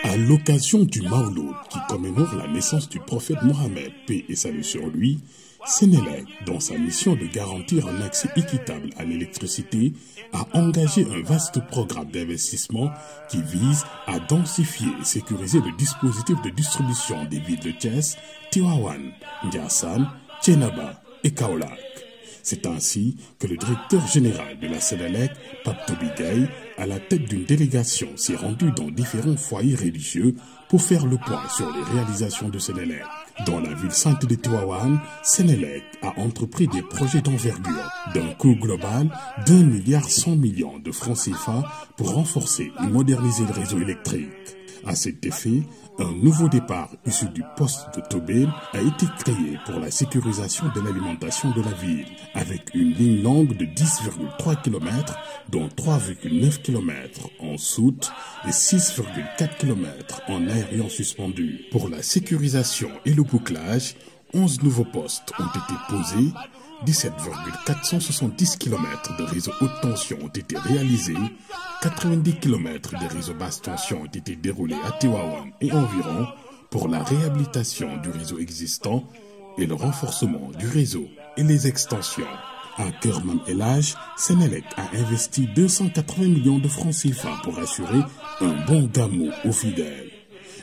À l'occasion du Mawlud qui commémore la naissance du prophète Mohammed, paix et salut sur lui, Senelec, dans sa mission de garantir un accès équitable à l'électricité, a engagé un vaste programme d'investissement qui vise à densifier et sécuriser le dispositif de distribution des villes de Thiès, Tivaouane, Ndiassane, Thiénaba et Kaolack. C'est ainsi que le directeur général de la Senelec, Pape Toby Gaye, à la tête d'une délégation, s'est rendu dans différents foyers religieux pour faire le point sur les réalisations de Senelec. Dans la ville sainte de Tivaouane, Senelec a entrepris des projets d'envergure d'un coût global d'1,1 milliard de francs CFA pour renforcer et moderniser le réseau électrique. À cet effet, un nouveau départ issu du poste de Tobel a été créé pour la sécurisation de l'alimentation de la ville, avec une ligne longue de 10,3 km, dont 3,9 km en soute et 6,4 km en aérien suspendu. Pour la sécurisation et le bouclage, 11 nouveaux postes ont été posés, 17,470 km de réseau haute tension ont été réalisés, 90 km de réseau basse tension ont été déroulés à Tivaouane et environ pour la réhabilitation du réseau existant et le renforcement du réseau et les extensions. À Kermam Elhadj, Senelec a investi 280 millions de francs CFA pour assurer un bon gamou aux fidèles.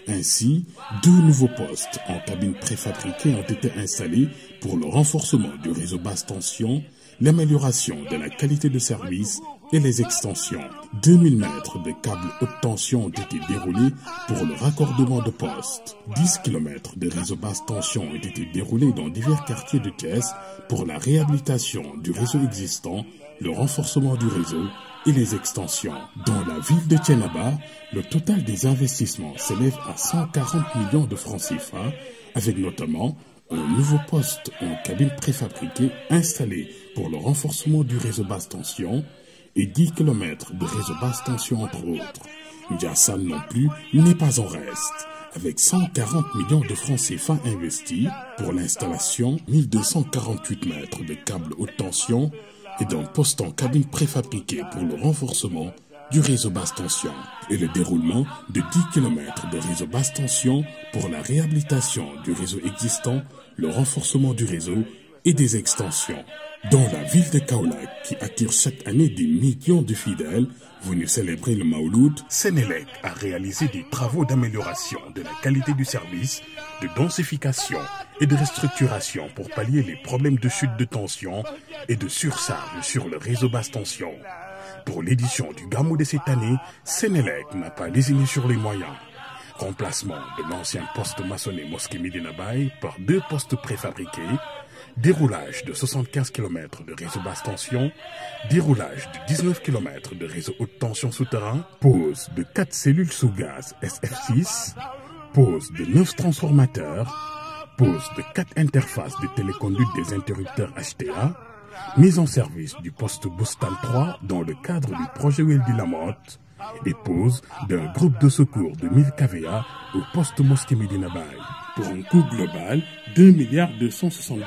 Ainsi, 2 nouveaux postes en cabine préfabriquée ont été installés pour le renforcement du réseau basse tension, l'amélioration de la qualité de service et les extensions. 2000 mètres de câbles haute tension ont été déroulés pour le raccordement de postes. 10 km de réseau basse tension ont été déroulés dans divers quartiers de Thiès pour la réhabilitation du réseau existant, le renforcement du réseau et les extensions. Dans la ville de Thiénaba, le total des investissements s'élève à 140 millions de francs CFA, avec notamment un nouveau poste en cabine préfabriquée installé pour le renforcement du réseau basse tension et 10 km de réseau basse tension entre autres. Ndiassane non plus n'est pas en reste, avec 140 millions de francs CFA investis pour l'installation 1248 mètres de câbles haute tension et d'un poste en cabine préfabriquée pour le renforcement du réseau basse tension et le déroulement de 10 km de réseau basse tension pour la réhabilitation du réseau existant, le renforcement du réseau et des extensions. Dans la ville de Kaolack, qui attire chaque année des millions de fidèles venus célébrer le Mawlud, Senelec a réalisé des travaux d'amélioration de la qualité du service, de densification et de restructuration pour pallier les problèmes de chute de tension et de surcharge sur le réseau basse tension. Pour l'édition du Gamou de cette année, Senelec n'a pas lésiné sur les moyens. Remplacement de l'ancien poste maçonné Mosquée Médina Baye par 2 postes préfabriqués, déroulage de 75 km de réseau basse tension, déroulage de 19 km de réseau haute tension souterrain, pose de 4 cellules sous gaz SF6, pose de 9 transformateurs, pose de 4 interfaces de téléconduite des interrupteurs HTA, mise en service du poste Boustan 3 dans le cadre du projet Weldy Lamotte et pose d'un groupe de secours de 1000 kVA au poste Mosquée Médina Baye pour un coût global d'1 262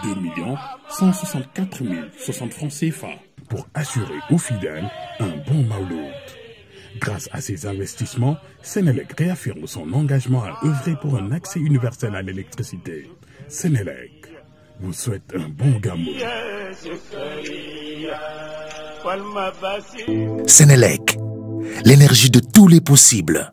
164 060 francs CFA pour assurer aux fidèles un bon Mawlud. Grâce à ces investissements, Senelec réaffirme son engagement à œuvrer pour un accès universel à l'électricité. Senelec vous souhaite un bon gamou. Senelec, l'énergie de tous les possibles.